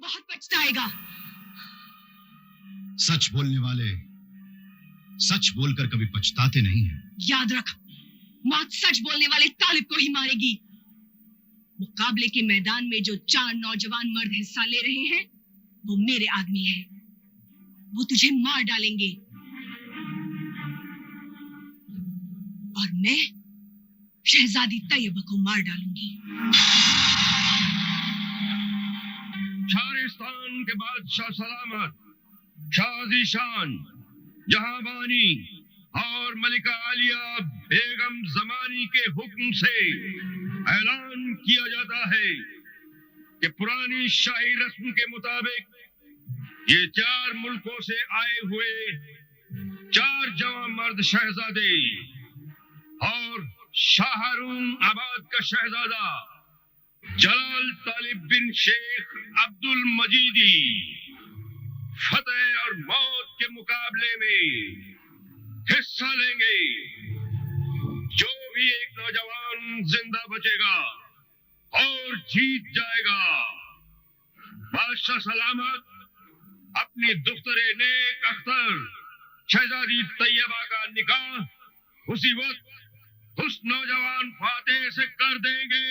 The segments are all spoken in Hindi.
बहुत पछताएगा। सच बोलने वाले सच बोलकर कभी पछताते नहीं हैं। याद रख, मौत सच बोलने वाले तालिब को ही मारेगी। मुकाबले के मैदान में जो 4 नौजवान मर्द हिस्सा ले रहे हैं वो मेरे आदमी हैं। वो तुझे मार डालेंगे और मैं शहजादी तैयबा को मार डालूंगी। शारिस्तान के बादशाह सलामत, शाजी शान, जहांबानी और मलिका आलिया बेगम जमानी के हुक्म से ऐलान किया जाता है कि पुरानी शाही रस्म के मुताबिक ये 4 मुल्कों से आए हुए 4 जवां मर्द शहजादे और शाहरून आबाद का शहजादा जलाल तालिब बिन शेख अब्दुल मजीदी फतेह और मौत के मुकाबले में हिस्सा लेंगे। जो भी एक नौजवान जिंदा बचेगा और जीत जाएगा, बादशाह सलामत अपनी दुख्तरे नेक अख्तर शहजादी तैयबा का निकाह उसी वक्त उस नौजवान फातेह से कर देंगे।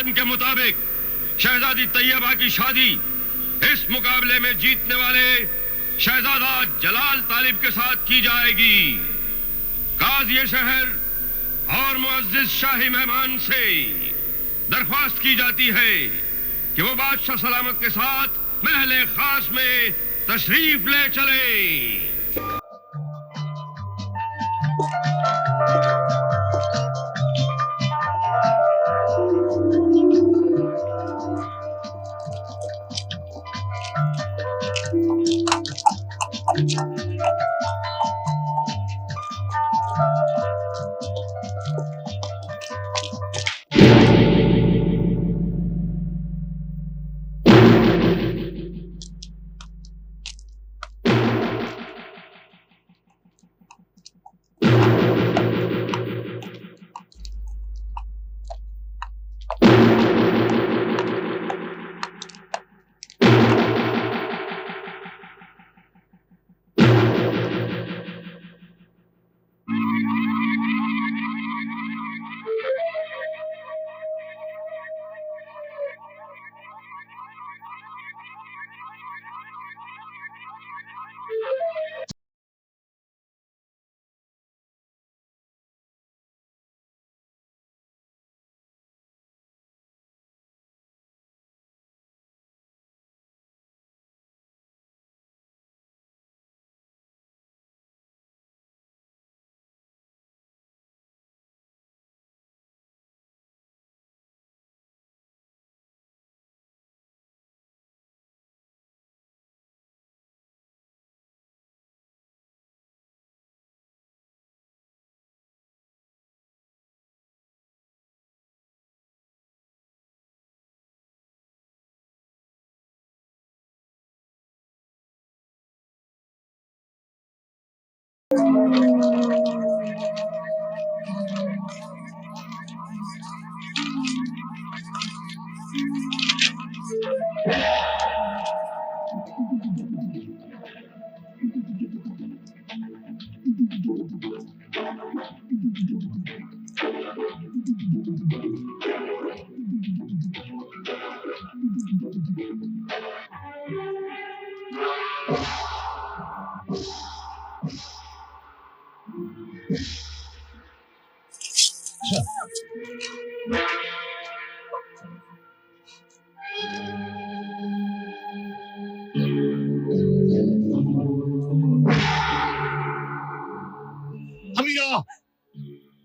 ऐलान के मुताबिक शहजादी तैयबा की शादी इस मुकाबले में जीतने वाले शहजादा जलाल तालिब के साथ की जाएगी। काज़ी शहर और मुअज्जिज शाही मेहमान से दरख्वास्त की जाती है कि वो बादशाह सलामत के साथ महल खास में तशरीफ ले चले।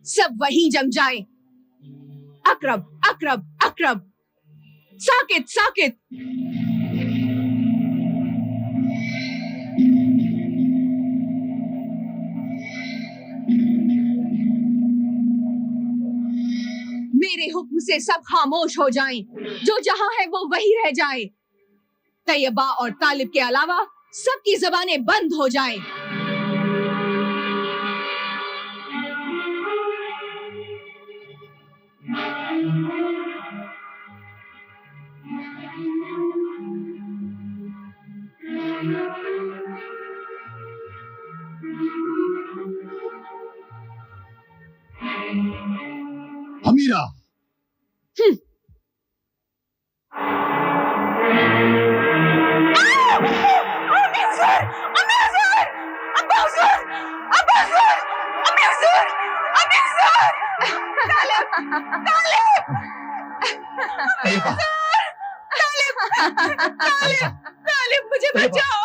सब वहीं जम जाए। अकरब अकरब अकरब, साकित साकित। मेरे हुक्म से सब खामोश हो जाएं, जो जहां है वो वहीं रह जाए। तैयबा और तालिब के अलावा सबकी जबानें बंद हो जाएं। अमीरा, तालिब मुझे बचाओ।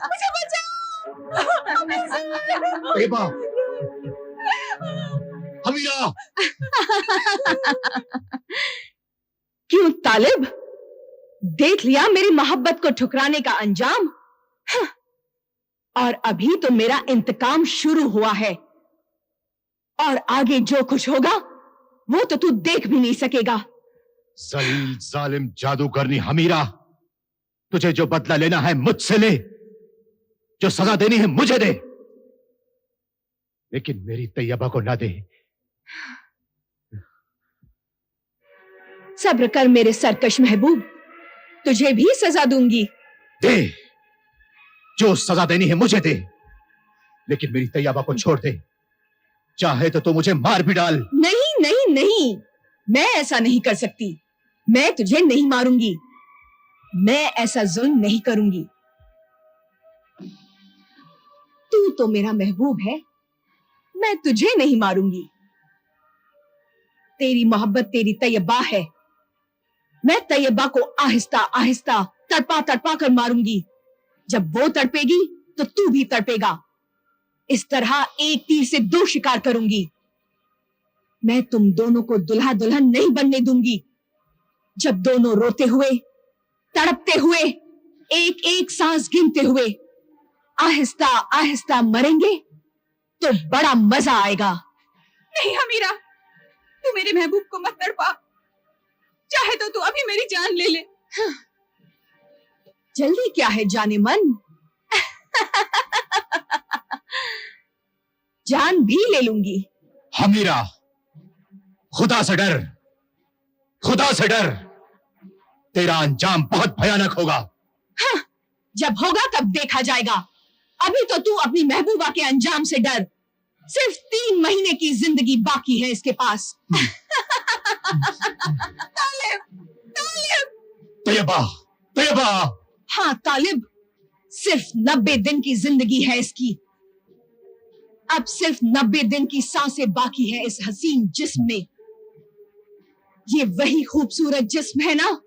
मुझे बचाओ। अमीरा, क्यों तालिब, देख लिया मेरी मोहब्बत को ठुकराने का अंजाम? और अभी तो मेरा इंतकाम शुरू हुआ है, और आगे जो कुछ होगा वो तो तू देख भी नहीं सकेगा। जलील जालिम जादूगरनी हमीरा, तुझे जो बदला लेना है मुझसे ले, जो सजा देनी है मुझे दे, लेकिन मेरी तैयबा को ना दे। सब्र कर मेरे सरकश महबूब, तुझे भी सजा दूंगी। दे, जो सजा देनी है मुझे दे, लेकिन मेरी तैयबा को छोड़ दे। चाहे तो तू मुझे मार भी डाल। नहीं नहीं नहीं, मैं ऐसा नहीं कर सकती। मैं तुझे नहीं मारूंगी, मैं ऐसा जुल्म नहीं करूंगी। तू तो मेरा महबूब है, मैं तुझे नहीं मारूंगी। तेरी मोहब्बत तेरी तैयबा है, मैं तैयबा को आहिस्ता आहिस्ता तड़पा तड़पा कर मारूंगी। जब वो तड़पेगी तो तू भी तड़पेगा। इस तरह एक तीर से दो शिकार करूंगी। मैं तुम दोनों को दुल्हा दुल्हन नहीं बनने दूंगी। जब दोनों रोते हुए, तड़पते हुए, एक एक सांस गिनते हुए आहिस्ता आहिस्ता मरेंगे तो बड़ा मजा आएगा। नहीं हमीरा, तू मेरे महबूब को मत तड़पा। चाहे तो तू अभी मेरी जान ले ले। हाँ। जल्दी क्या है जाने मन? जान भी ले लूंगी। हमीरा, खुदा से डर, खुदा से डर। तेरा अंजाम बहुत भयानक होगा। हाँ, जब होगा तब देखा जाएगा। अभी तो तू अपनी महबूबा के अंजाम से डर। सिर्फ 3 महीने की जिंदगी बाकी है इसके पास। तालिब, तालिब। तैयबा, तैयबा। हाँ तालिब, सिर्फ 90 दिन की जिंदगी है इसकी। अब सिर्फ 90 दिन की सांसें बाकी है इस हसीन जिस्म में। ये वही खूबसूरत जिस्म है ना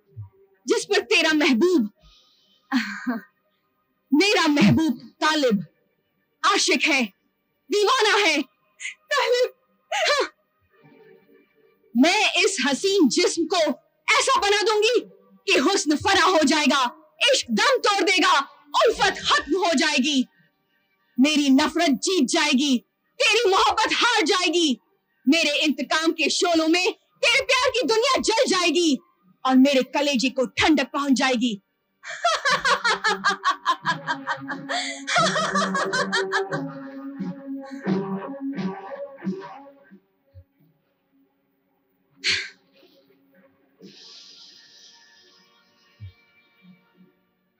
जिस पर तेरा महबूब, मेरा महबूब तालिब आशिक है, दीवाना है। तालिब, हाँ। मैं इस हसीन जिस्म को ऐसा बना दूंगी कि हुस्न फना हो जाएगा, इश्क दम तोड़ देगा, उल्फत खत्म हो जाएगी, मेरी नफरत जीत जाएगी, तेरी मोहब्बत हार जाएगी, मेरे इंतकाम के शोलों में तेरे प्यार की दुनिया जल जाएगी और मेरे कलेजे को ठंडक पहुंच जाएगी।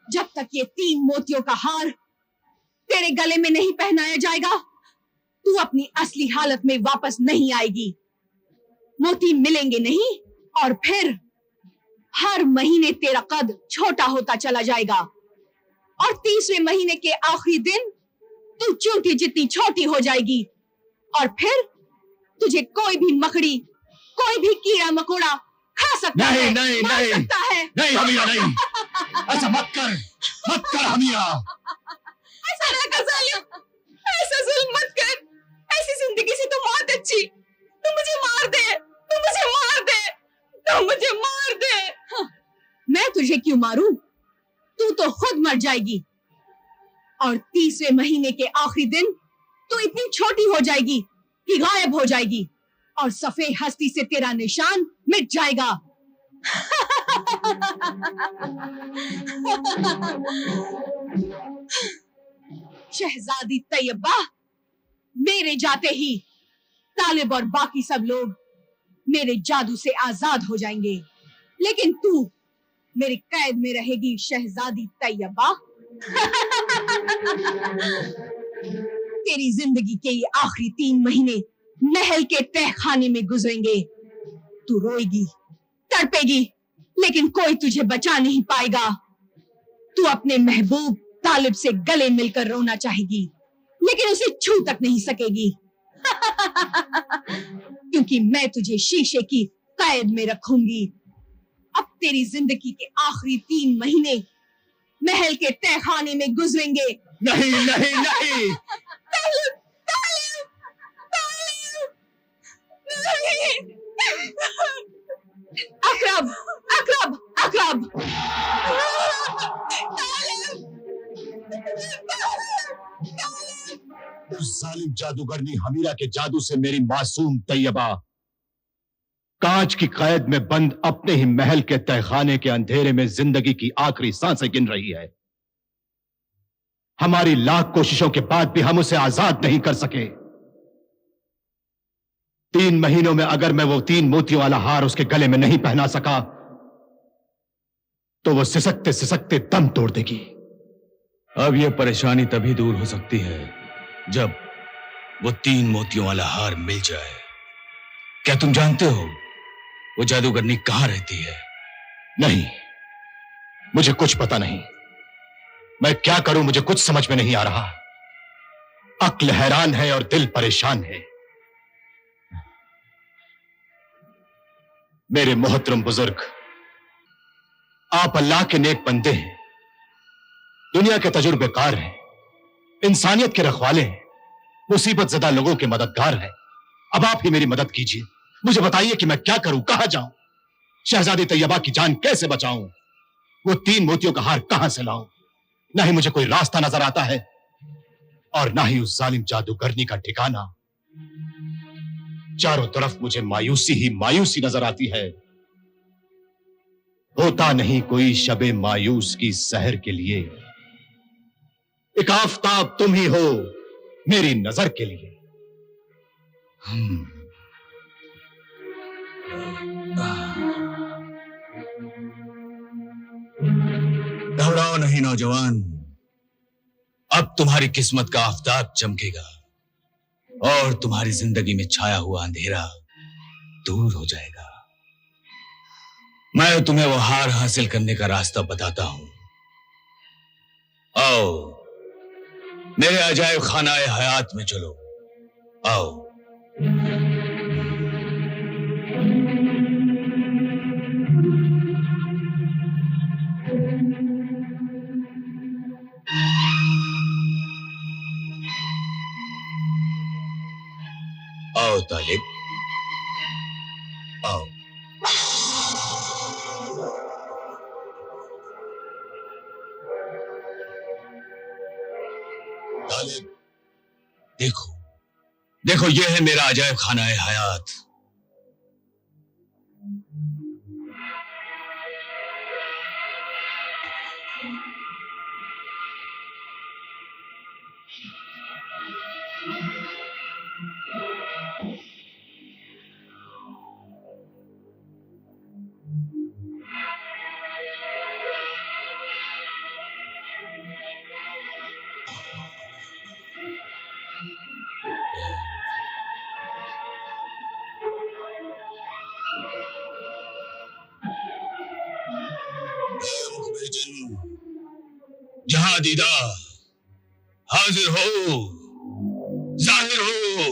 जब तक ये 3 मोतियों का हार तेरे गले में नहीं पहनाया जाएगा, तू अपनी असली हालत में वापस नहीं आएगी। मोती मिलेंगे नहीं और फिर हर महीने तेरा कद छोटा होता चला जाएगा और 30वें महीने के आखिरी दिन तू चूंटी जितनी छोटी हो जाएगी और फिर तुझे कोई भी मकड़ी, कोई भी कीड़ा मकोड़ा खा सकता नहीं, है, नहीं, मार नहीं। सकता है। नहीं हमीरा, नहीं। ऐसा मत कर हमीरा। ऐसा ना कर सालिम, ऐसा जुल्म मत कर। ऐसी जिंदगी से तो मौत अच्छी। तू मुझे मार दे, तू मुझे मार दे, तू मुझे मार दे। हाँ, मैं तुझे क्यों मारूं? तू तो खुद मर जाएगी और 30वें महीने के आखिरी दिन तू इतनी छोटी हो जाएगी कि गायब हो जाएगी और सफेद हस्ती से तेरा निशान मिट जाएगा। शहजादी तैयबा, मेरे जाते ही तालिब और बाकी सब लोग मेरे जादू से आजाद हो जाएंगे, लेकिन तू मेरी कैद में रहेगी शहजादी तैयबा। तेरी जिंदगी के ये आखिरी 3 महीने महल के तहखाने में गुजरेंगे। तू रोएगी, तड़पेगी, लेकिन कोई तुझे बचा नहीं पाएगा। तू अपने महबूब तालिब से गले मिलकर रोना चाहेगी, लेकिन उसे छू तक नहीं सकेगी। क्योंकि मैं तुझे शीशे की कैद में रखूंगी। अब तेरी जिंदगी के आखिरी 3 महीने महल के तहखाने में गुजरेंगे। नहीं, नहीं, नहीं। तालिब, तालिब, तालिब, नहीं। अकरब, अकरब, अकरब। उस जालिम जादूगरनी हमीरा के जादू से मेरी मासूम तैयबा कांच की कैद में बंद अपने ही महल के तहखाने के अंधेरे में जिंदगी की आखिरी सांसें गिन रही है। हमारी लाख कोशिशों के बाद भी हम उसे आजाद नहीं कर सके। 3 महीनों में अगर मैं वो 3 मोतियों वाला हार उसके गले में नहीं पहना सका तो वो सिसकते सिसकते दम तोड़ देगी। अब यह परेशानी तभी दूर हो सकती है जब वो 3 मोतियों वाला हार मिल जाए। क्या तुम जानते हो वो जादूगरनी कहां रहती है? नहीं, मुझे कुछ पता नहीं। मैं क्या करूं मुझे कुछ समझ में नहीं आ रहा। अक्ल हैरान है और दिल परेशान है। मेरे मोहतरम बुजुर्ग, आप अल्लाह के नेक बंदे हैं, दुनिया के तजुर्बेकार हैं, इंसानियत के रखवाले हैं, मुसीबत ज़दा लोगों के मददगार हैं। अब आप ही मेरी मदद कीजिए। मुझे बताइए कि मैं क्या करूं, कहां जाऊं, शहजादी तैयबा की जान कैसे बचाऊं, वो 3 मोतियों का हार कहां से लाऊं। ना ही मुझे कोई रास्ता नजर आता है और ना ही उस जालिम जादूगरनी का ठिकाना। चारों तरफ मुझे मायूसी ही मायूसी नजर आती है। होता नहीं कोई शबे मायूस की सहर के लिए, एक आफताब तुम ही हो मेरी नजर के लिए। घबराओ नहीं नौजवान, अब तुम्हारी किस्मत का आफताब चमकेगा और तुम्हारी जिंदगी में छाया हुआ अंधेरा दूर हो जाएगा। मैं तुम्हें वो हार हासिल करने का रास्ता बताता हूं। आओ मेरे अजायब खानाए हयात में चलो, आओ। आओ तालिब, आओ। तालिब, देखो देखो, ये है मेरा अजायब खाना-ए हयात। जहां दीदा हाजिर हो, जाहिर हो।